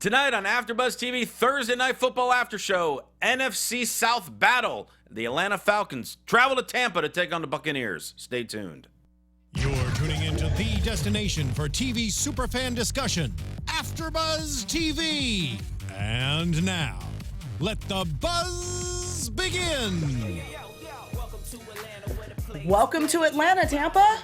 Tonight on AfterBuzz TV, Thursday Night Football After Show, NFC South Battle. The Atlanta Falcons travel to Tampa to take on the Bucaneers. Stay tuned. You're tuning into the destination for TV superfan discussion, AfterBuzz TV. And now, let the buzz begin. Welcome to Atlanta, Tampa.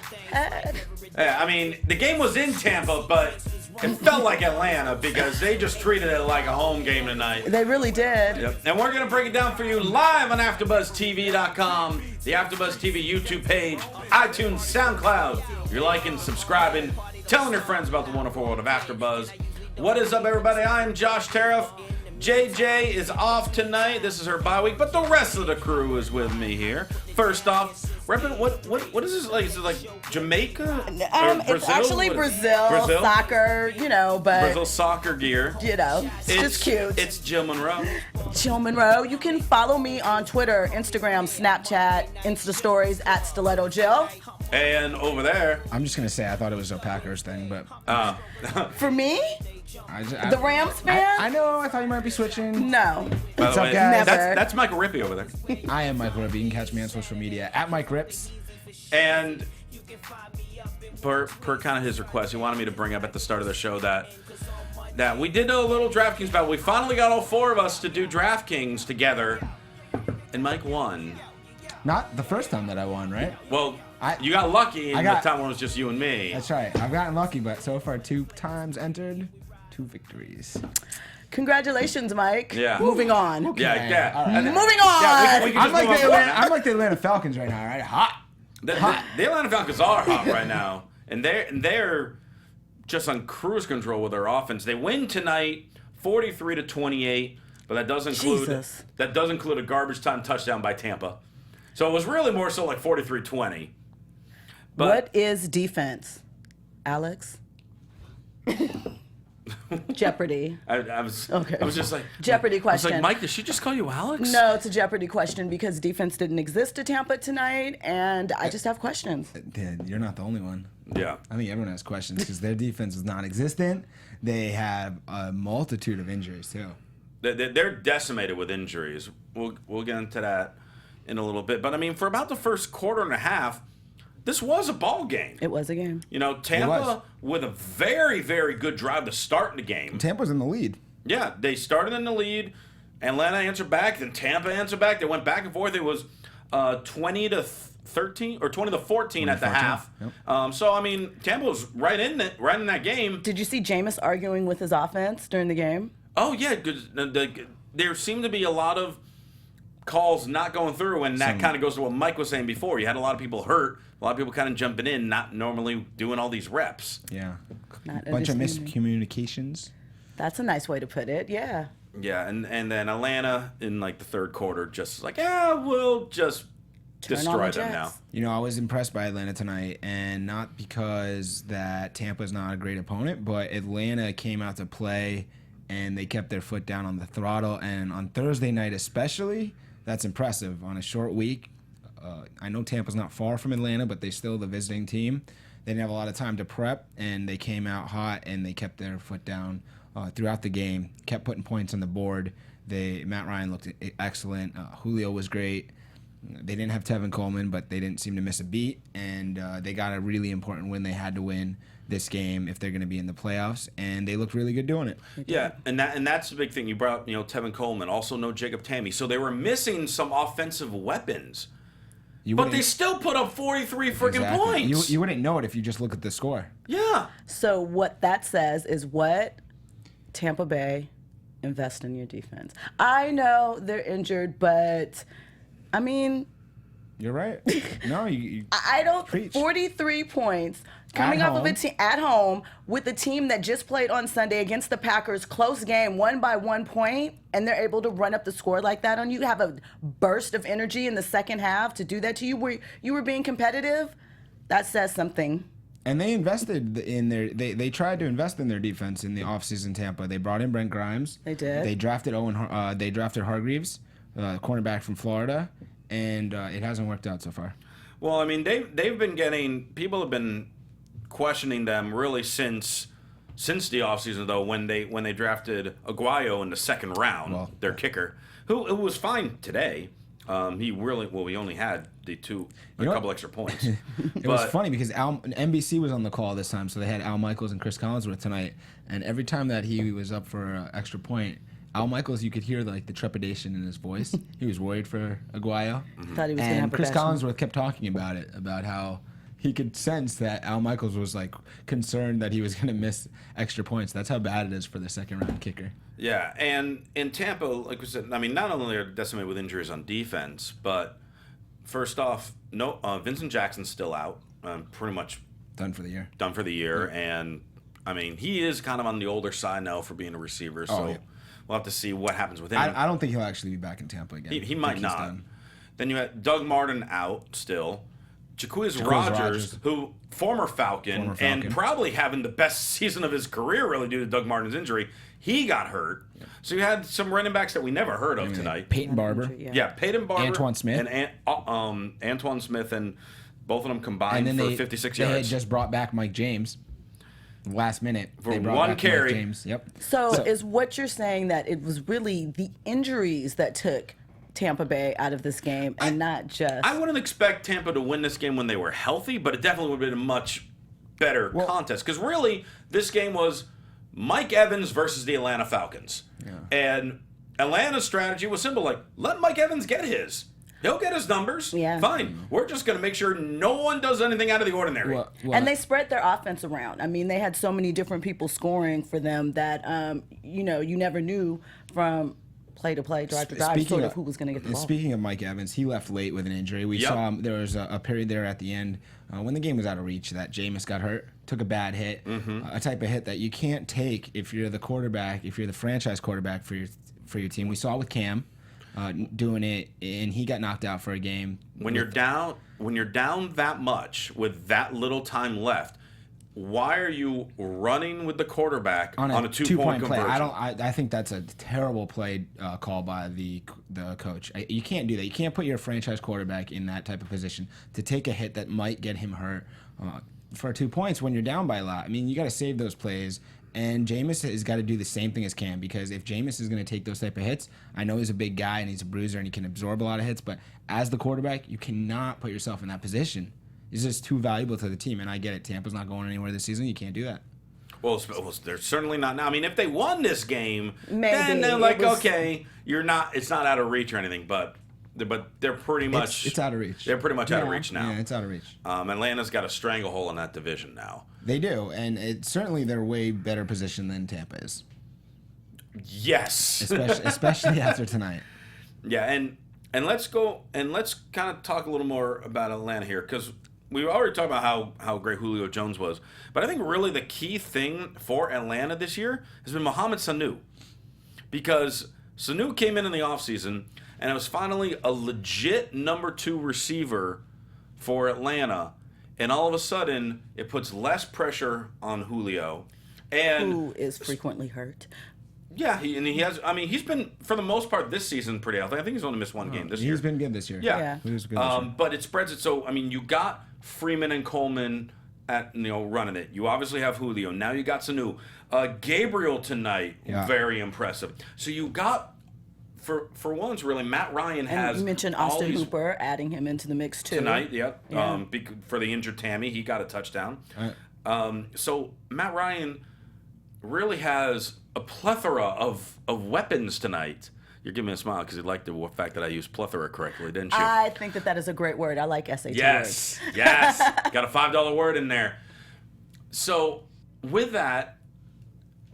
I mean, the game was in Tampa, but it felt like Atlanta because they just treated it like a home game tonight. They really did. Yep. And we're going to break it down for you live on AfterBuzzTV.com, the AfterBuzz TV YouTube page, iTunes, SoundCloud. You're liking, subscribing, telling your friends about the wonderful world of AfterBuzz. What is up, everybody? I'm Josh Tariff. JJ is off tonight. This is her bye week, but the rest of the crew is with me here. First off, Rippe, what is this like? Is it like Jamaica? It's actually Brazil soccer, but Brazil soccer gear. It's just cute. It's Jill Munroe. Jill Munroe. You can follow me on Twitter, Instagram, Snapchat, Insta Stories at Stiletto Jill. And over there, I'm just gonna say I thought it was a Packers thing, but for me, the Rams fan. I know. I thought you might be switching. No, by the way, never. That's Michael Rippe over there. I am Michael Rippe. You can catch me on social media at Mike Rips. And per kind of his request, he wanted me to bring up at the start of the show that we did a little DraftKings battle. We finally got all four of us to do DraftKings together, and Mike won. Not the first time that I won, right? Well, you got lucky in the time when it was just you and me. That's right. I've gotten lucky, but so far 2 times entered, 2 victories. Congratulations, Mike. Yeah. Moving on. Okay. Yeah. Right. Moving on. Yeah, we I'm like the Atlanta Falcons right now, right? Hot. The Atlanta Falcons are hot right now, and they're just on cruise control with their offense. They win tonight, 43-28, but that does include a garbage time touchdown by Tampa. So it was really more so like 43-20. What is defense, Alex? Jeopardy. I was just like Jeopardy question. I was like, Mike, did she just call you Alex? No, it's a Jeopardy question because defense didn't exist to Tampa tonight, and I just have questions. You're not the only one. Yeah. I think everyone has questions because their defense is non-existent. They have a multitude of injuries too. They're decimated with injuries. We'll get into that in a little bit. But I mean, for about the first quarter and a half, this was a ball game. It was a game. Tampa with a very, very good drive to start the game. Tampa's in the lead. Yeah, they started in the lead. Atlanta answered back, then Tampa answered back. They went back and forth. It was 20-13 or 20-14 at the half. Yep. So I mean, Tampa was right in that game. Did you see Jameis arguing with his offense during the game? Oh yeah, because there seemed to be a lot of calls not going through, and that kind of goes to what Mike was saying before. You had a lot of people hurt, a lot of people kind of jumping in, not normally doing all these reps. Yeah, a bunch of miscommunications. That's a nice way to put it. Yeah. Yeah, and then Atlanta in like the third quarter just like, we'll just destroy them now. I was impressed by Atlanta tonight, and not because that Tampa's not a great opponent, but Atlanta came out to play, and they kept their foot down on the throttle. And on Thursday night especially, that's impressive. On a short week, I know Tampa's not far from Atlanta, but they're still the visiting team. They didn't have a lot of time to prep, and they came out hot, and they kept their foot down throughout the game, kept putting points on the board. Matt Ryan looked excellent. Julio was great. They didn't have Tevin Coleman, but they didn't seem to miss a beat, and they got a really important win. They had to win this game if they're going to be in the playoffs, and they looked really good doing it. Yeah, and that's the big thing. You brought up, Tevin Coleman, also no Jacob Tamme. So they were missing some offensive weapons. But they still put up 43 freaking points. You wouldn't know it if you just look at the score. Yeah. So what that says is what Tampa Bay invest in your defense. I know they're injured, but I mean, you're right. No, I don't. Preach. 43 points coming off of a team at home with the team that just played on Sunday against the Packers. Close game, won by 1 point, and they're able to run up the score like that on you. Have a burst of energy in the second half to do that to you. Where you were being competitive. That says something. And they invested in they tried to invest in their defense in the offseason. Tampa. They brought in Brent Grimes. They did. They drafted Hargreaves, cornerback from Florida, and it hasn't worked out so far. Well, I mean, they've been getting, people have been questioning them really since since the offseason, though, when they drafted Aguayo in the second round, their kicker, who was fine today. We only had a couple extra points. It was funny because NBC was on the call this time, so they had Al Michaels and Chris Collinsworth tonight, and every time that he was up for an extra point, Al Michaels, you could hear the trepidation in his voice. He was worried for Aguayo. Thought he was and Chris Collinsworth kept talking about it, about how he could sense that Al Michaels was concerned that he was going to miss extra points. That's how bad it is for the second round kicker. Yeah, and in Tampa, like we said, I mean, not only are they decimated with injuries on defense, but first off, Vincent Jackson's still out, pretty much done for the year. Yeah. And I mean, he is kind of on the older side now for being a receiver, so we'll have to see what happens with him. I don't think he'll actually be back in Tampa again. He might not. Then you had Doug Martin out still. Jaquiz Rogers, who former Falcon, and probably having the best season of his career, really due to Doug Martin's injury, he got hurt. Yeah. So you had some running backs that we never heard of tonight. Peyton Barber, Peyton Barber, Antoine Smith, and Antoine Smith, and both of them combined for 56 yards. They had just brought back Mike James. Last minute for one carry. Mike James. Yep. So is what you're saying that it was really the injuries that took Tampa Bay out of this game, and not just... I wouldn't expect Tampa to win this game when they were healthy, but it definitely would have been a much better contest. Because really, this game was Mike Evans versus the Atlanta Falcons. Yeah. And Atlanta's strategy was simple, let Mike Evans get his. He'll get his numbers. Yeah. Fine. We're just going to make sure no one does anything out of the ordinary. And they spread their offense around. I mean, they had so many different people scoring for them that, you never knew from... play to play, drive to drive, sort of who was going to get the ball. Speaking of Mike Evans, he left late with an injury. We saw there was a period there at the end when the game was out of reach that Jameis got hurt, took a bad hit, a type of hit that you can't take if you're the quarterback, if you're the franchise quarterback for your team. We saw it with Cam doing it, and he got knocked out for a game. When you're down that much with that little time left, why are you running with the quarterback on a two-point play? conversion? I think that's a terrible play call by the coach. You can't do that. You can't put your franchise quarterback in that type of position to take a hit that might get him hurt for 2 points when you're down by a lot. I mean, you got to save those plays. And Jameis has got to do the same thing as Cam, because if Jameis is going to take those type of hits, I know he's a big guy and he's a bruiser and he can absorb a lot of hits, but as the quarterback, you cannot put yourself in that position. It's just too valuable to the team, and I get it. Tampa's not going anywhere this season. You can't do that. Well, they're certainly not now. I mean, if they won this game, then they're like, okay, you're not. It's not out of reach or anything, but they're pretty much. It's out of reach. They're pretty much out of reach now. Yeah, it's out of reach. Atlanta's got a stranglehold in that division now. They do, and certainly they're way better positioned than Tampa is. Yes, especially after tonight. Yeah, and let's go and let's kind of talk a little more about Atlanta here, because we already talked about how great Julio Jones was. But I think really the key thing for Atlanta this year has been Mohamed Sanu. Because Sanu came in the offseason, and it was finally a legit number 2 receiver for Atlanta. And all of a sudden, it puts less pressure on Julio. And who is frequently hurt. Yeah, he has. I mean, he's been, for the most part, this season pretty healthy. I think he's only missed one game this year. He's been good this year. Yeah. He was good this year. But it spreads it. So, I mean, you got Freeman and Coleman running it. You obviously have Julio. Now you got Sanu. Gabriel tonight, very impressive. So you got, for once, really, Matt Ryan has. And you mentioned Austin Hooper, adding him into the mix too. Tonight, for the injured Tammy, he got a touchdown. So Matt Ryan really has a plethora of weapons tonight. You're giving me a smile because you liked the fact that I used plethora correctly, didn't you? I think that is a great word. I like SAT words. Yes. Got a $5 word in there. So with that,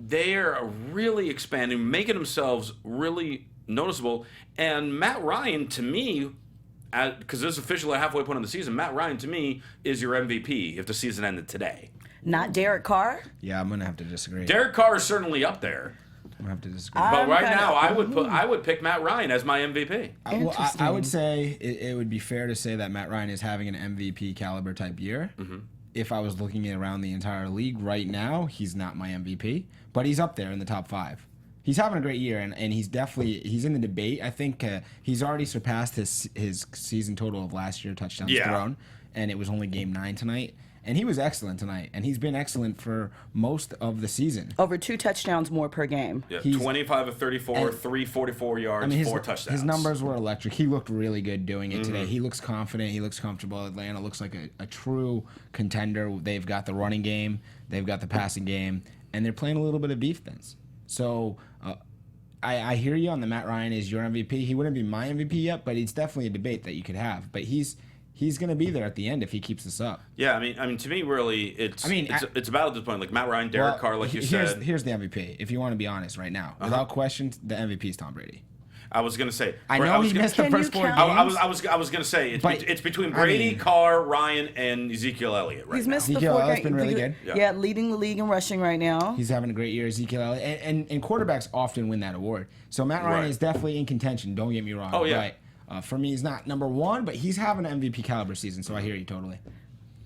they're really expanding, making themselves really noticeable. And Matt Ryan, to me, because this is officially a halfway point of the season, Matt Ryan, to me, is your MVP if the season ended today. Not Derek Carr? Yeah, I'm going to have to disagree. Derek Carr is certainly up there. I'm going to have to disagree. But right now, I would pick Matt Ryan as my MVP. I would say it would be fair to say that Matt Ryan is having an MVP caliber type year. Mm-hmm. If I was looking around the entire league right now, he's not my MVP, but he's up there in the top 5. He's having a great year, and he's in the debate. I think he's already surpassed his season total of last year touchdowns thrown. and it was only game 9 tonight. And he was excellent tonight, and he's been excellent for most of the season. Over 2 touchdowns more per game. Yeah, 25 of 34, 344 yards, 4 touchdowns. His numbers were electric. He looked really good doing it today. He looks confident. He looks comfortable. Atlanta looks like a true contender. They've got the running game. They've got the passing game. And they're playing a little bit of defense. So I hear you on the Matt Ryan is your MVP. He wouldn't be my MVP yet, but it's definitely a debate that you could have. But he's going to be there at the end if he keeps this up. Yeah, I mean, to me, really, it's about at this point. Like Matt Ryan, Derek Carr, like you said. Here's the MVP. If you want to be honest right now, without question, the MVP is Tom Brady. I was gonna say. I know he missed the first 4 games. I was gonna say it's between Brady, Carr, Ryan, and Ezekiel Elliott right He's now. missed the Ezekiel 4 Elliott's games. been really good. Yeah, leading the league in rushing right now. He's having a great year, Ezekiel Elliott, and quarterbacks often win that award. So Matt Ryan is definitely in contention. Don't get me wrong. Oh yeah. But for me, he's not number 1, but he's having an MVP caliber season. So I hear you totally.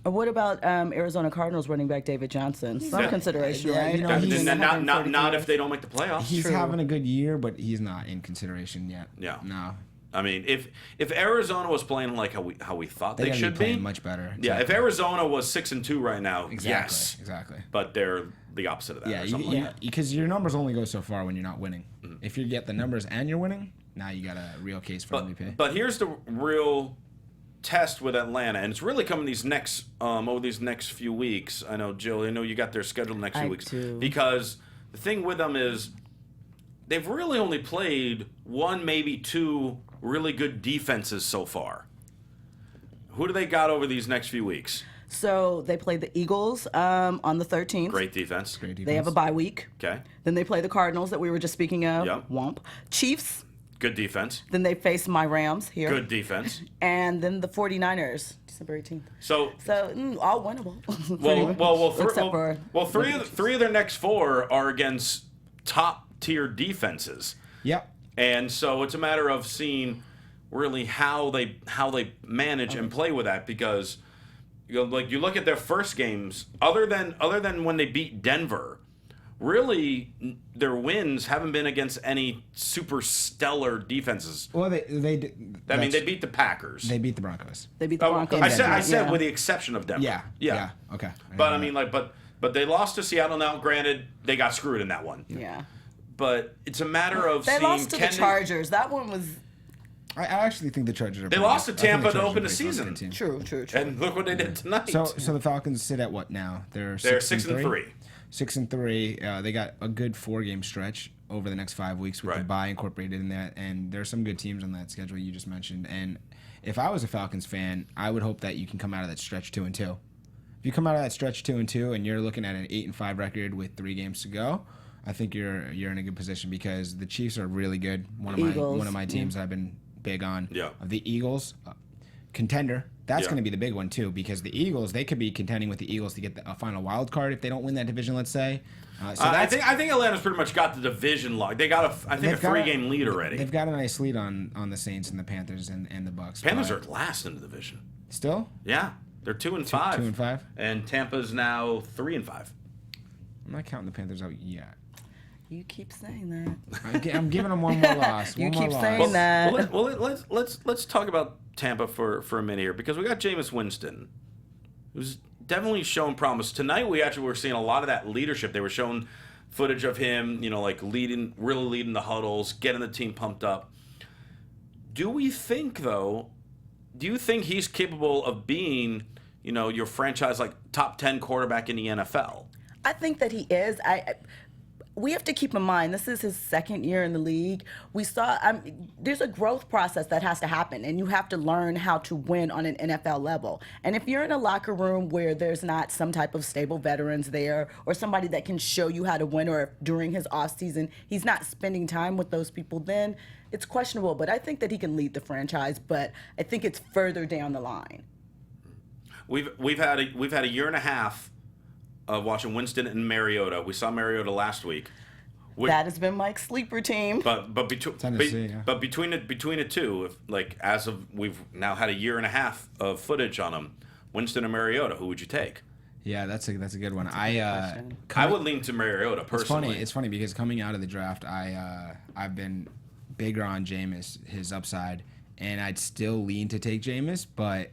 What about Arizona Cardinals running back David Johnson? Some consideration, right? You know, not if they don't make the playoffs. He's having a good year, but he's not in consideration yet. Yeah. No. I mean, if Arizona was playing like how we thought they should be, much better. Exactly. Yeah, if Arizona was 6-2 right now, yes, exactly. But they're the opposite of that. Yeah, because your numbers only go so far when you're not winning. If you get the numbers and you're winning, now you got a real case for MVP. But here's the real test with Atlanta, and it's really coming these next over these next few weeks. I know, Jill. I know you got their schedule next few weeks do. Because the thing with them is they've really only played 1, maybe 2 really good defenses so far. Who do they got over these next few weeks? So they play the Eagles on the 13th. Great defense. They have a bye week. Okay. Then they play the Cardinals that we were just speaking of. Yep. Womp. Chiefs. Good defense. Then they face my Rams here. Good defense. And then the 49ers, December 18th. So all winnable. Three of their next 4 are against top-tier defenses. Yep. And so it's a matter of seeing really how they manage and play with that, because you look at their first games, other than when they beat Denver, really their wins haven't been against any super stellar defenses. Well, they beat the Packers. They beat the Broncos. They beat the Broncos. I said with the exception of Denver. Yeah. Okay. But but they lost to Seattle. Now, granted, they got screwed in that one. Yeah. But it's a matter of they lost to the Chargers. That one was. I actually think the Chargers are. They lost to Tampa to open the season. True. And look what they did tonight. So the Falcons sit at what now? They're 6-3. 6-3. They got a good 4-game stretch over the next 5 weeks with the bye incorporated in that, and there's some good teams on that schedule you just mentioned. And if I was a Falcons fan, I would hope that you can come out of that stretch 2-2. If you come out of that stretch 2-2 and you're looking at an 8-5 record with 3 games to go, I think you're in a good position, because the Chiefs are really good. One of my teams I've been big on. Yeah. The Eagles, contender. That's going to be the big one too, because the Eagles, they could be contending with the Eagles to get a final wild card if they don't win that division, let's say. I think Atlanta's pretty much got the division locked. They got a 3-game lead already. They've got a nice lead on the Saints and the Panthers and the Bucks. Panthers are last in the division. Still? Yeah, they're 2-5. 2-5. And Tampa's now 3-5. I'm not counting the Panthers out yet. You keep saying that. I'm giving them one more loss. You keep saying that. Let's talk about Tampa for a minute here, because we got Jameis Winston, who's definitely shown promise. Tonight we actually were seeing a lot of that leadership. They were showing footage of him, really leading the huddles, getting the team pumped up. Do you think he's capable of being, your franchise top 10 quarterback in the NFL? I think that he is. We have to keep in mind, this is his 2nd year in the league. We saw there's a growth process that has to happen, and you have to learn how to win on an NFL level. And if you're in a locker room where there's not some type of stable veterans there, or somebody that can show you how to win, or if during his offseason he's not spending time with those people, then it's questionable. But I think that he can lead the franchise, but I think it's further down the line. We've had a year and a half of watching Winston and Mariota. We saw Mariota last week. That has been Mike's sleeper team. But between the two, we've now had a year and a half of footage on them, Winston and Mariota, who would you take? Yeah, that's a good one. I would lean to Mariota personally. It's funny because coming out of the draft, I've been bigger on Jameis, his upside, and I'd still lean to take Jameis, but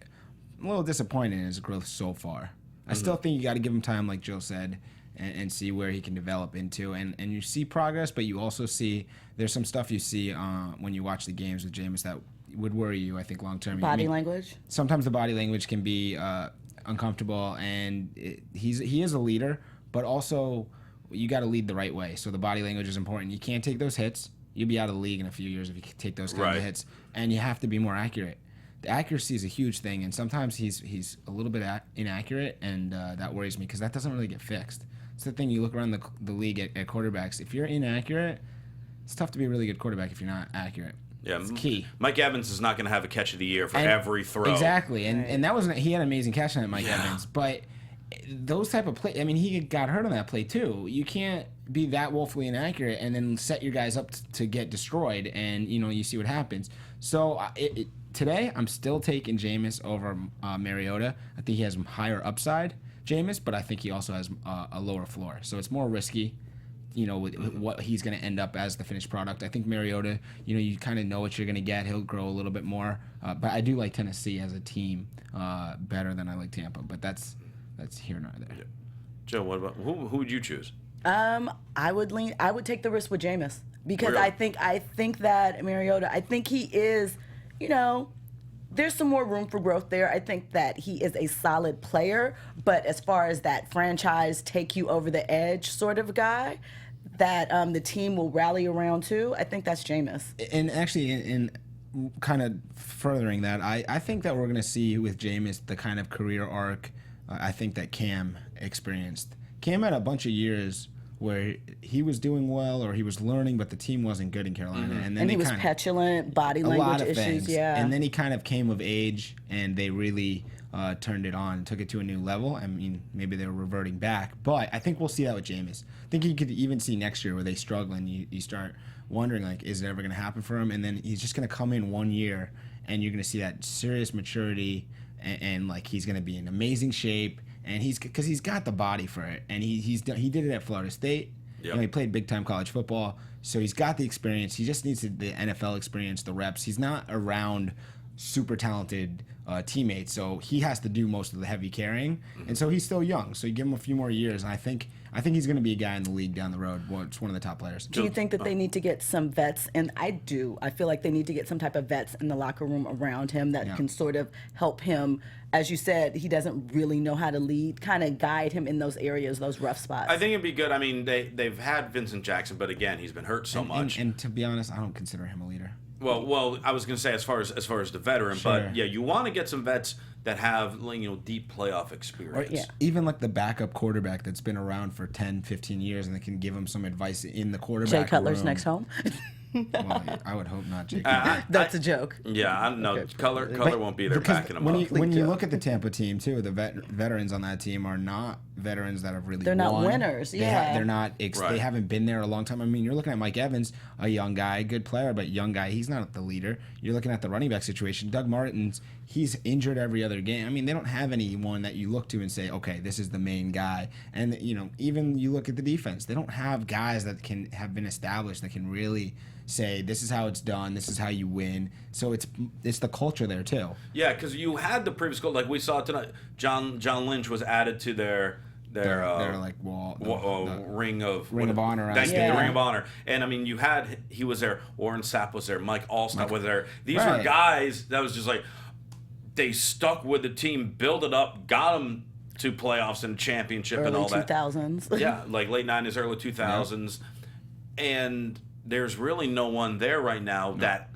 a little disappointed in his growth so far. I still think you got to give him time, like Joe said, and see where he can develop into. And you see progress, but you also see there's some stuff you see when you watch the games with Jameis that would worry you, I think, long term. Body language? Sometimes the body language can be uncomfortable, and he is a leader, but also you got to lead the right way. So the body language is important. You can't take those hits. You'll be out of the league in a few years if you take those kind of hits. And you have to be more accurate. The accuracy is a huge thing, and sometimes he's a little bit inaccurate, and that worries me because that doesn't really get fixed. It's the thing, you look around the league at quarterbacks. If you're inaccurate, it's tough to be a really good quarterback if you're not accurate. Yeah, it's key. Mike Evans is not going to have a catch of the year for every throw. Exactly, and that wasn't. He had an amazing catch on that, Mike Evans. But those type of play, I mean, he got hurt on that play too. You can't be that woefully inaccurate and then set your guys up to get destroyed, and you see what happens. So today, I'm still taking Jameis over Mariota. I think he has higher upside, Jameis, but I think he also has a lower floor. So it's more risky. With what he's going to end up as the finished product. I think Mariota, you kind of know what you're going to get. He'll grow a little bit more. But I do like Tennessee as a team better than I like Tampa. But that's here nor there. Yeah. Joe, what about who would you choose? I would take the risk with Jameis because Really? I think that Mariota, I think he is, there's some more room for growth there. I think that he is a solid player, but as far as that franchise take you over the edge sort of guy that the team will rally around too, I think that's Jameis. And actually, in kind of furthering that, I think that we're going to see with Jameis the kind of career arc I think that Cam experienced. Cam had a bunch of years where he was doing well or he was learning, but the team wasn't good in Carolina. And then he was petulant, body language issues, things. yeah. And then he kind of came of age, and they really turned it on, took it to a new level. I mean, maybe they were reverting back, but I think we'll see that with Jameis. I think you could even see next year where they struggle, and you start wondering, like, is it ever going to happen for him? And then he's just going to come in 1 year, and you're going to see that serious maturity, and like, he's going to be in amazing shape. And because he's got the body for it, and he did it at Florida State. Yep. He played big time college football, so he's got the experience. He just needs the NFL experience, the reps. He's not around super talented teammates, so he has to do most of the heavy carrying. And so he's still young, so you give him a few more years, and I think he's going to be a guy in the league down the road. Well, it's one of the top players. Do you think that they need to get some vets? And I do. I feel like they need to get some type of vets in the locker room around him that can sort of help him. As you said, he doesn't really know how to lead, kind of guide him in those areas, those rough spots. I think it'd be good. I mean, they've had Vincent Jackson, but again, he's been hurt so much. And to be honest, I don't consider him a leader. Well, I was going to say as far as the veteran, Sure. but yeah, you want to get some vets that have deep playoff experience. Or even like the backup quarterback that's been around for 10, 15 years, and they can give him some advice in the quarterback Jay Cutler's room. next home. Well, I would hope not, Jay Cutler. That's a joke. Yeah, I don't know. Okay. Color won't be there Because backing him when up. when you look at the Tampa team too, the veterans on that team are not veterans that have really They're not won. winners, They yeah. they're not. Right. They haven't been there a long time. I mean, you're looking at Mike Evans, a young guy, good player, but young guy. He's not the leader. You're looking at the running back situation. Doug Martin's, he's injured every other game. I mean, they don't have anyone that you look to and say, okay, this is the main guy. And even you look at the defense, they don't have guys that have been established that can really say this is how it's done, this is how you win. So it's the culture there too. Yeah, because you had the previous goal, like we saw tonight. John Lynch was added to their like ring of honor. Thank you, Yeah. the ring of honor. And I mean, he was there. Warren Sapp was there. Mike Allstott was there. These were Right. guys that was just like they stuck with the team, built it up, got them to playoffs and championship and all Early that. 2000s. Yeah, like late 90s, early 2000s. And there's really no one there right now that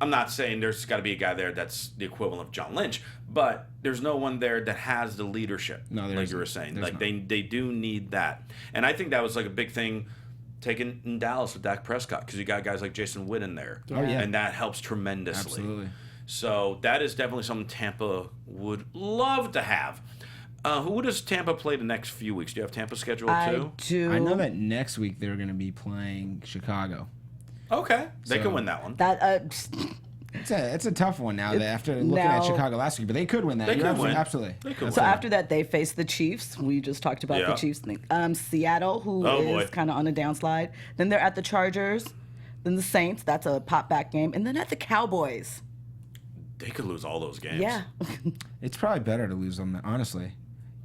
I'm not saying there's got to be a guy there that's the equivalent of John Lynch, but there's no one there that has the leadership. No, there like isn't. you were saying. There's Like not. they do need that. And I think that was like a big thing taken in Dallas with Dak Prescott because you got guys like Jason Witt in there. Oh, yeah. And that helps tremendously. Absolutely. So that is definitely something Tampa would love to have. Who does Tampa play the next few weeks? Do you have Tampa scheduled too? I do. I know that next week they're going to be playing Chicago. Okay. They So- can win that one. That It's a tough one now. After looking at now- Chicago last week, but they could win that. They You're could win. Absolutely. They could So win. after that, they face the Chiefs. We just talked about Yeah. the Chiefs thing. Seattle, who Oh, is boy. kind of on a downslide. Then they're at the Chargers. Then the Saints. That's a pop back game. And then at the Cowboys. They could lose all those games. Yeah. It's probably better to lose them, honestly.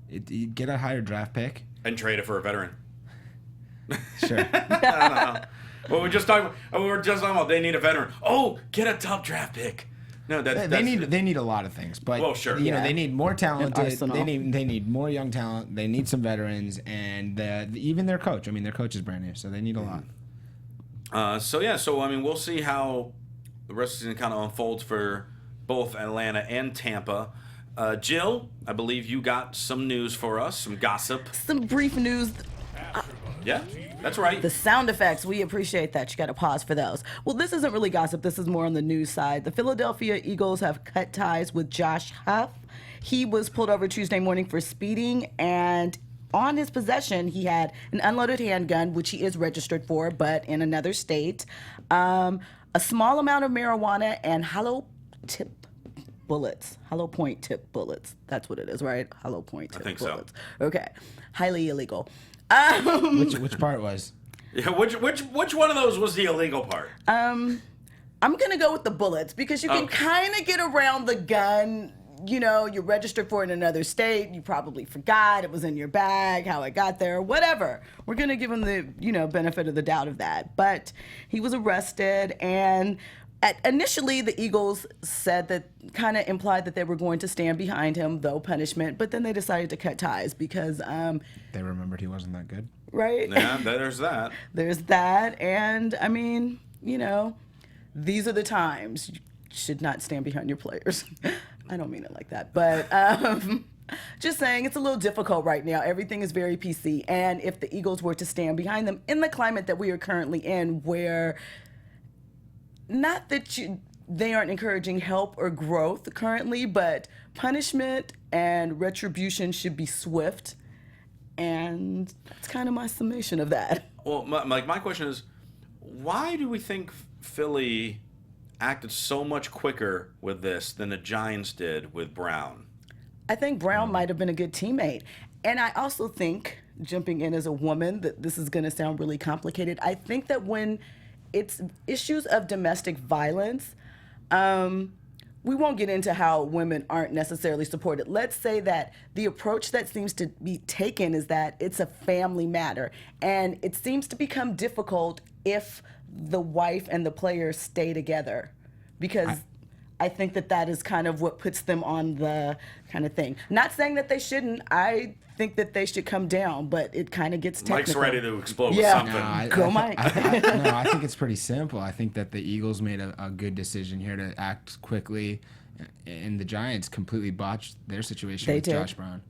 You get a higher draft pick. And trade it for a veteran. Sure. I don't know. Well, we were just talking about they need a veteran. Oh, get a top draft pick. No, they need a lot of things, but well, sure. You know, they need more talented. An They need more young talent. They need some veterans, and even their coach. I mean, their coach is brand new, so they need a lot. So I mean, we'll see how the rest of the season kind of unfolds for both Atlanta and Tampa. Jill, I believe you got some news for us, some gossip. Some brief news. Yeah, that's right. The sound effects, we appreciate that. You got to pause for those. Well, this isn't really gossip. This is more on the news side. The Philadelphia Eagles have cut ties with Josh Huff. He was pulled over Tuesday morning for speeding, and on his possession, he had an unloaded handgun, which he is registered for, but in another state, a small amount of marijuana, and hollow point tip bullets. That's what it is, right? Hollow point tip think bullets. so. Okay. Highly illegal. Which part was? Yeah, which one of those was the illegal part? I'm gonna go with the bullets because you can kind of get around the gun. You know, you're registered for it in another state. You probably forgot it was in your bag, how it got there, whatever. We're gonna give him the benefit of the doubt of that. But he was arrested, and initially the Eagles said that, kind of implied that they were going to stand behind him, though punishment. But then they decided to cut ties because They remembered he wasn't that good. right? Yeah, there's that. There's that, and I mean, these are the times you should not stand behind your players. I don't mean it like that, but just saying it's a little difficult right now. Everything is very PC, and if the Eagles were to stand behind them in the climate that we are currently in, where not that they aren't encouraging help or growth currently, but punishment and retribution should be swift, and that's kind of my summation of that. Well, my question is, why do we think Philly acted so much quicker with this than the Giants did with Brown? I think Brown might have been a good teammate. And I also think, jumping in as a woman, that this is going to sound really complicated. I think that when it's issues of domestic violence, we won't get into how women aren't necessarily supported. Let's say that the approach that seems to be taken is that it's a family matter. And it seems to become difficult if the wife and the player stay together, because I think that is kind of what puts them on the kind of thing. Not saying that they shouldn't. I think that they should come down, but it kind of gets technical. Mike's ready to explode with something. Go Mike. I think it's pretty simple. I think that the Eagles made a good decision here to act quickly, and the Giants completely botched their situation with Josh Brown.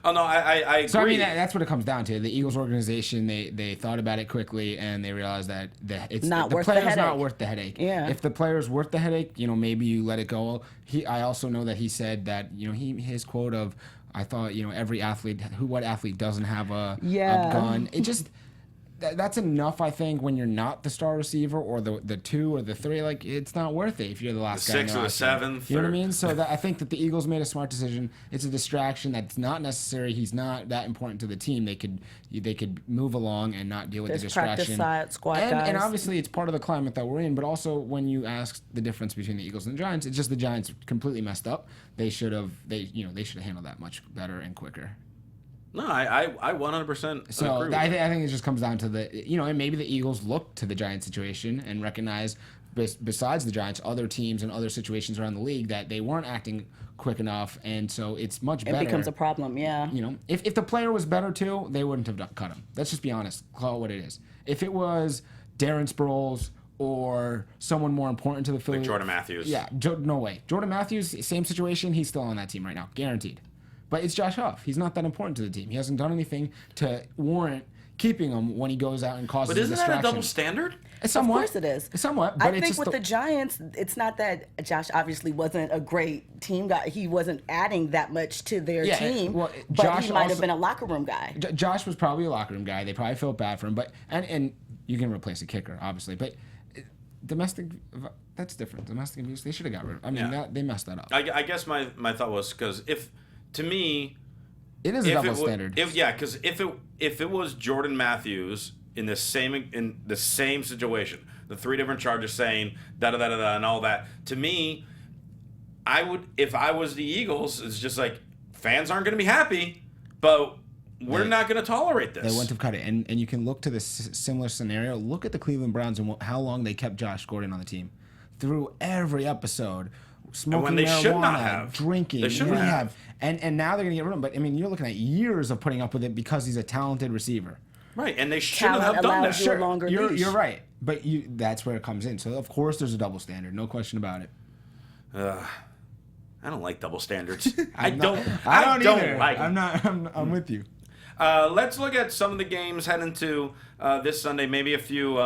Oh, no, I agree. So, I mean, that's what it comes down to. The Eagles organization, they thought about it quickly, and they realized that the player's not worth the headache. Yeah. If the player's worth the headache, maybe you let it go. I also know that he said that, his quote of, I thought, every athlete, what athlete doesn't have a gun? It just... That's enough, I think, when you're not the star receiver or the 2 or the 3. Like, it's not worth it if you're the last guy. The 6th or the 7th. You know what I mean? So I think that the Eagles made a smart decision. It's a distraction that's not necessary. He's not that important to the team. They could move along and not deal with the distraction. Practice squad guys. And obviously, it's part of the climate that we're in. But also, when you ask the difference between the Eagles and the Giants, it's just the Giants completely messed up. They should have handled that much better and quicker. No, I 100% so agree with I think it just comes down to and maybe the Eagles look to the Giants situation and recognize, besides the Giants, other teams and other situations around the league that they weren't acting quick enough, and so it's much better. It becomes a problem, yeah. If the player was better too, they wouldn't have cut him. Let's just be honest, call it what it is. If it was Darren Sproles or someone more important to the Phillies, like Jordan Matthews. Yeah, no way. Jordan Matthews, same situation. He's still on that team right now, guaranteed. But it's Josh Huff. He's not that important to the team. He hasn't done anything to warrant keeping him when he goes out and causes a distraction. But isn't that a double standard? Somewhat. Of course it is. Somewhat. But I think with the Giants, it's not that Josh obviously wasn't a great team guy. He wasn't adding that much to their team. But Josh he might have been a locker room guy. Josh was probably a locker room guy. They probably felt bad for him. But and you can replace a kicker, obviously. But domestic, that's different. Domestic abuse, they should have got rid of it. I mean, they messed that up. I guess my thought was, because to me, it is a double standard. Because if it was Jordan Matthews in the same situation, the 3 different charges saying da da da da and all that, to me, if I was the Eagles, it's just like fans aren't going to be happy, but we're not going to tolerate this. They wouldn't have cut it. And you can look to this similar scenario. Look at the Cleveland Browns and how long they kept Josh Gordon on the team. Through every episode, smoking when they marijuana, should not have. drinking, They shouldn't have. And now they're going to get rid of him. But, I mean, you're looking at years of putting up with it because he's a talented receiver. Right, and they shouldn't Talent have done allows that. you a longer leash. You're right. But that's where it comes in. So, of course, there's a double standard. No question about it. I don't like double standards. I don't don't either. like them. I'm with you. Let's look at some of the games heading to this Sunday. Maybe a few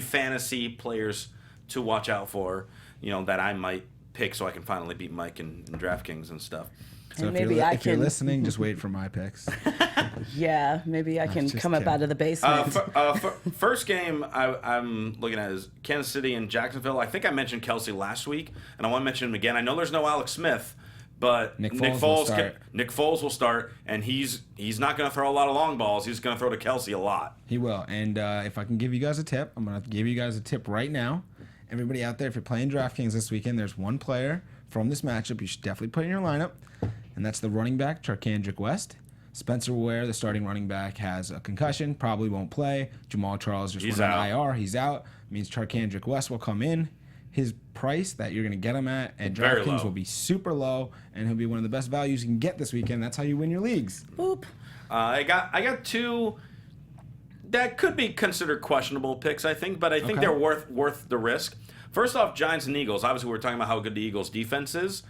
fantasy players to watch out for. That I might pick so I can finally beat Mike in DraftKings and stuff. So And if you're listening, just wait for my picks. Yeah, maybe I can just come up kidding. out of the basement. First game I'm looking at is Kansas City and Jacksonville. I think I mentioned Kelsey last week, and I want to mention him again. I know there's no Alex Smith, but Nick Foles will start, and he's not going to throw a lot of long balls. He's going to throw to Kelsey a lot. He will. And if I can give you guys a tip, I'm going to give you guys a tip right now. Everybody out there, if you're playing DraftKings this weekend, there's one player from this matchup you should definitely put in your lineup, and that's the running back, Charkandrick West. Spencer Ware, the starting running back, has a concussion, probably won't play. Jamal Charles just went on IR. He's out. Means Charkandrick West will come in. His price that you're going to get him at DraftKings will be super low, and he'll be one of the best values you can get this weekend. That's how you win your leagues. Boop. I got two that could be considered questionable picks, I think, but I think they're worth the risk. First off, Giants and Eagles. Obviously, we're talking about how good the Eagles' defense is.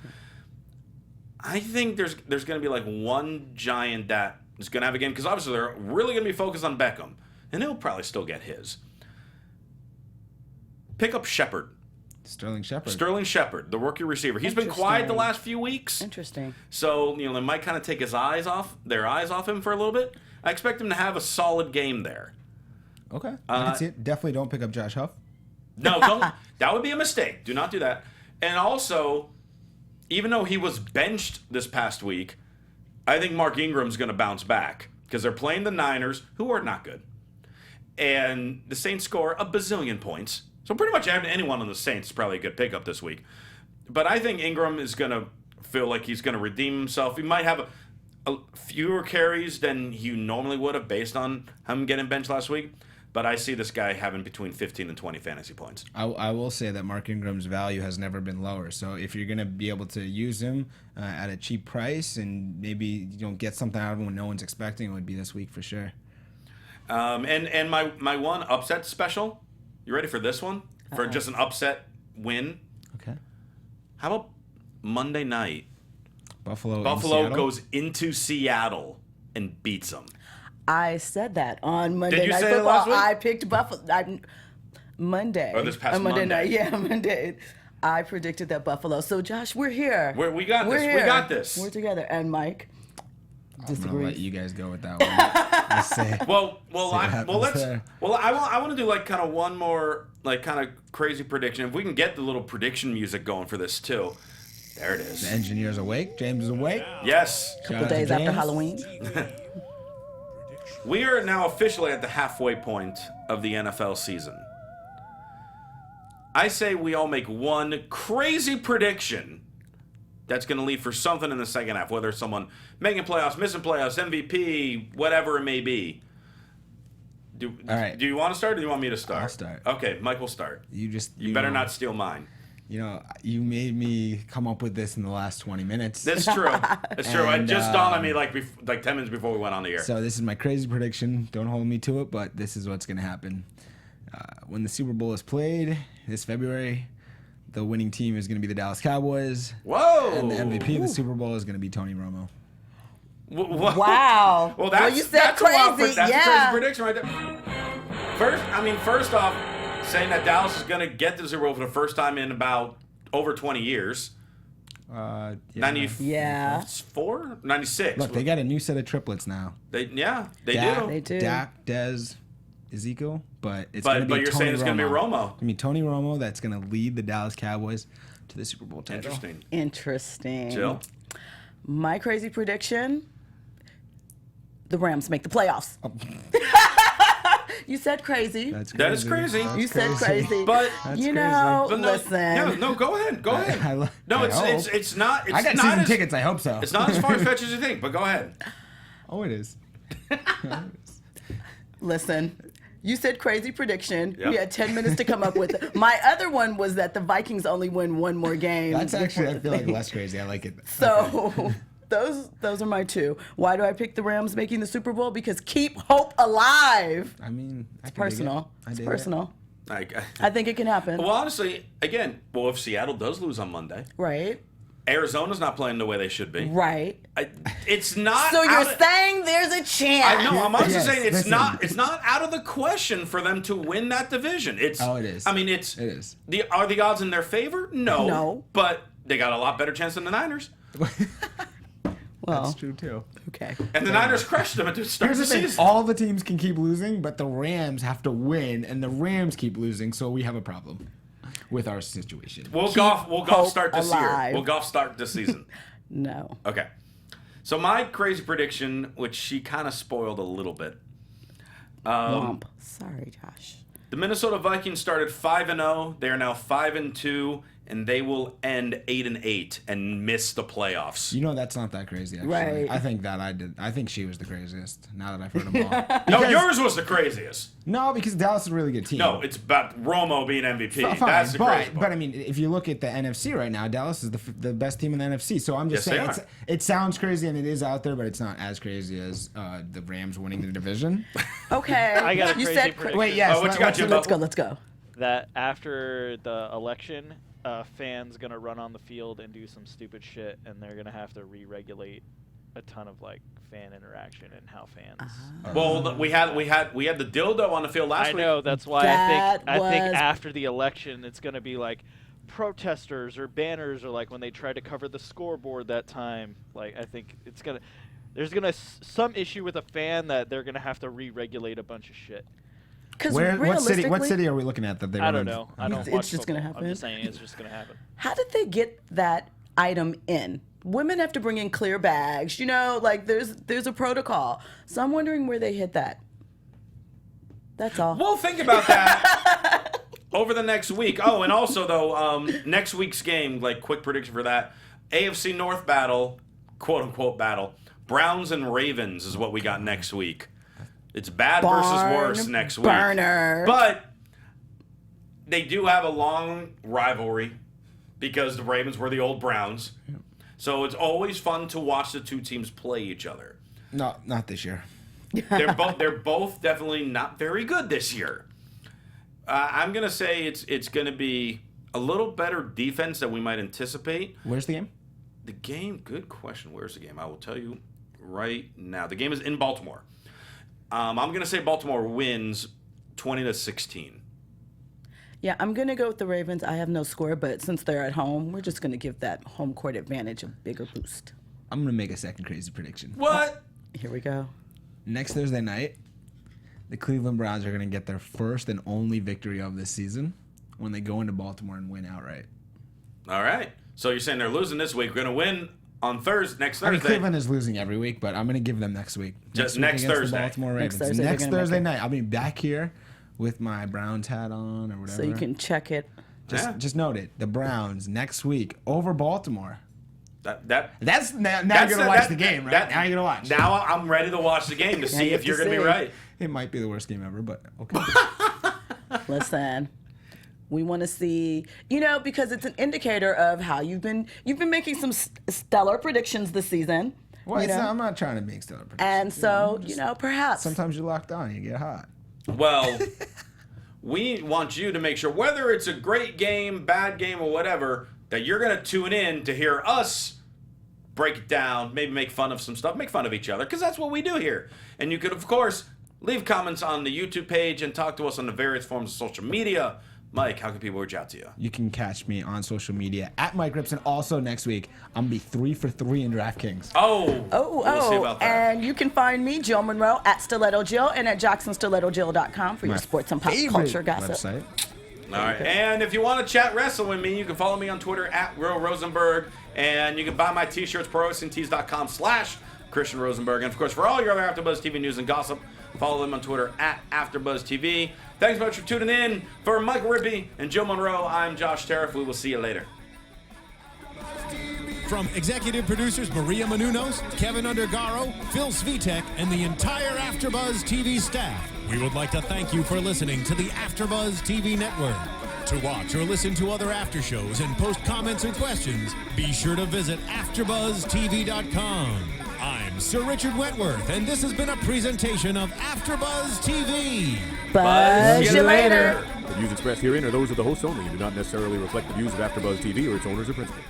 I think there's going to be like one Giant that is going to have a game, because obviously they're really going to be focused on Beckham, and he'll probably still get his. Pick up Shepard. Sterling Shepard, the rookie receiver. He's been quiet the last few weeks. Interesting. So, they might kind of take their eyes off him for a little bit. I expect him to have a solid game there. Okay. I can see it. Definitely don't pick up Josh Huff. No, don't. That would be a mistake. Do not do that. And also, even though he was benched this past week, I think Mark Ingram's going to bounce back because they're playing the Niners, who are not good. And the Saints score a bazillion points. So pretty much anyone on the Saints is probably a good pickup this week. But I think Ingram is going to feel like he's going to redeem himself. He might have a fewer carries than he normally would have based on him getting benched last week. But I see this guy having between 15 and 20 fantasy points. I will say that Mark Ingram's value has never been lower. So if you're going to be able to use him at a cheap price and maybe get something out of him when no one's expecting, it would be this week for sure. And my one upset special, you ready for this one? For just an upset win? Okay. How about Monday night? Buffalo goes into Seattle and beats them. I said that on Monday Did you Night say that Football. last week? I picked Buffalo. Monday. Or this past Monday Monday. night. Yeah, Monday. I predicted that Buffalo. So, Josh, we're here. We got this. Here. We got this. We're together. And Mike I'm disagrees. gonna let you guys go with that one. Let's say. I want to do like kind of one more like kind of crazy prediction. If we can get the little prediction music going for this too. There it is. The engineer's awake. James is awake. Yes. A couple days after Halloween. We are now officially at the halfway point of the NFL season. I say we all make one crazy prediction that's going to lead for something in the second half, whether it's someone making playoffs, missing playoffs, MVP, whatever it may be. All right. Do you want to start or do you want me to start? I'll start. Okay, Mike will start. You better not steal mine. You made me come up with this in the last 20 minutes. That's true. That's true. It just dawned on me like 10 minutes before we went on the air. So this is my crazy prediction. Don't hold me to it, but this is what's going to happen. When the Super Bowl is played this February, the winning team is going to be the Dallas Cowboys. Whoa! And the MVP of the Super Bowl is going to be Tony Romo. Wow. Well, you said crazy. That's a crazy prediction right there. First off, saying that Dallas is going to get to the Super Bowl for the first time in about over 20 years. 94? 96. Look, they got a new set of triplets now. They do. They do. Dak, Dez, Ezekiel, but it's going to be But you're Tony saying it's going to be Romo. It's going to be Tony Romo that's going to lead the Dallas Cowboys to the Super Bowl title. Interesting. Jill? My crazy prediction, the Rams make the playoffs. You said crazy. That's crazy. That is crazy. You said crazy. But That's you crazy. know, But no, listen. no, go ahead. Go ahead. No, it's not. It's I got not season as, tickets. I hope so. It's not as far-fetched as you think, but go ahead. Oh, it is. Listen. You said crazy prediction. Yep. We had 10 minutes to come up with it. My other one was that the Vikings only win one more game. That's actually, I before feel like the- less crazy. I like it. So those are my two. Why do I pick the Rams making the Super Bowl? Because keep hope alive. I mean, it's Personal. It's personal. I think it can happen. Well, honestly, again, if Seattle does lose on Monday, Right. Arizona's not playing the way they should be. Right. It's not. So you're out of- saying there's a chance. I know. I'm honestly Yes, saying it's listen. not. It's not out of the question for them to win that division. It's. Oh, it is. I mean, it's. It is. Are the odds in their favor? No. No. But they got a lot better chance than the Niners, Well, That's true too. okay. and the Niners crushed them at the start Here's of the the thing: season. all the teams can keep losing, but the Rams have to win, and the Rams keep losing, so we have a problem with our situation. We'll golf hope start this alive. year. We'll golf start this season. No. Okay. So my crazy prediction, which she kind of spoiled a little bit. Womp. Sorry, Josh. The Minnesota Vikings started 5-0. They are now 5-2, and they will end 8-8 and miss the playoffs. You know that's not that crazy, actually. Right. I think that I did. I think she was the craziest. Now that I've heard them all. No, Because- yours was the craziest. No, because Dallas is a really good team. No, it's about Romo being MVP. Fine, That's the crazy but part. I mean, if you look at the NFC right now, Dallas is the best team in the NFC. So I'm just Yes, saying, they are. it sounds crazy and it is out there, but it's not as crazy as the Rams winning the division. Okay. I got a you crazy said prediction. Wait, yes. Oh, what you got, Jimbo? Let's go. That after the election, fans gonna run on the field and do some stupid shit, and they're gonna have to re-regulate a ton of like fan interaction and how fans. Well, we had the dildo on the field last I week. know that's why That I think was- after the election it's gonna be like protesters or banners or like when they tried to cover the scoreboard that time. Like I think there's gonna some issue with a fan that they're gonna have to re-regulate a bunch of shit. Because What city are we looking at that they I run don't in? know. I don't It's watch just gonna football. I'm happen. just saying it's just gonna happen. How did they get that item in? Women have to bring in clear bags. You know, like there's a protocol. So I'm wondering where they hit that. That's all. We'll think about that over the next week. Oh, and also though, next week's game, like quick prediction for that, AFC North battle, quote unquote battle, Browns and Ravens is what we got next week. It's bad versus Barn worse next week. burner. But they do have a long rivalry because the Ravens were the old Browns. So it's always fun to watch the two teams play each other. No, not this year. They're both definitely not very good this year. I'm gonna say it's gonna be a little better defense than we might anticipate. Where's the game? The game, good question. Where's the game? I will tell you right now. The game is in Baltimore. I'm gonna say Baltimore wins 20-16. Yeah, I'm gonna go with the Ravens. I have no score, but since they're at home, we're just gonna give that home court advantage a bigger boost. I'm gonna make a second crazy prediction. What? Here we go. Next Thursday night, the Cleveland Browns are going to get their first and only victory of this season when they go into Baltimore and win outright. All right. So you're saying they're losing this week. We're gonna win on next I mean, Thursday. Cleveland is losing every week, but I'm going to give them next week. Just week next against Thursday. The Baltimore Next Ravens. Thursday, they're Next gonna make Thursday it. night, I'll be back here with my Browns hat on or whatever. So you can check it. Yeah. Just note it. The Browns next week over Baltimore. That's Now you're going to watch the game, right? Now you're going to watch. Now I'm ready to watch the game to see you if have you're to going to be see. right. It might be the worst game ever, but okay. Listen, we want to see, you know, because it's an indicator of how you've been making some stellar predictions this season. Well, you know? I'm not trying to make stellar predictions. And so, you know, perhaps. Sometimes you're locked on, you get hot. Well, we want you to make sure, whether it's a great game, bad game, or whatever, that you're going to tune in to hear us break it down, maybe make fun of some stuff, make fun of each other, because that's what we do here. And you could, of course, leave comments on the YouTube page and talk to us on the various forms of social media. Mike, how can people reach out to you? You can catch me on social media at Mike Rips, and also next week I'm gonna be 3 for 3 in DraftKings. We'll see about that. And you can find me, Jill Munroe, at Stiletto Jill and at JacksonStilettoJill.com for your sports and pop Favorite culture gossip. website. All right. And if you want to chat wrestling with me, you can follow me on Twitter at Will Rosenberg. And you can buy my t-shirts, prowrestlingtees.com/. Christian Rosenberg. And, of course, for all your other AfterBuzz TV news and gossip, follow them on Twitter at AfterBuzzTV. Thanks much for tuning in. For Mike Rippe and Joe Munroe, I'm Josh Tariff. We will see you later. From executive producers Maria Menounos, Kevin Undergaro, Phil Svitek, and the entire AfterBuzz TV staff, we would like to thank you for listening to the AfterBuzz TV network. To watch or listen to other after shows and post comments or questions, be sure to visit AfterBuzzTV.com. I'm Sir Richard Wentworth, and this has been a presentation of AfterBuzz TV. Buzz you later. The views expressed herein are those of the hosts only and do not necessarily reflect the views of AfterBuzz TV or its owners or principals.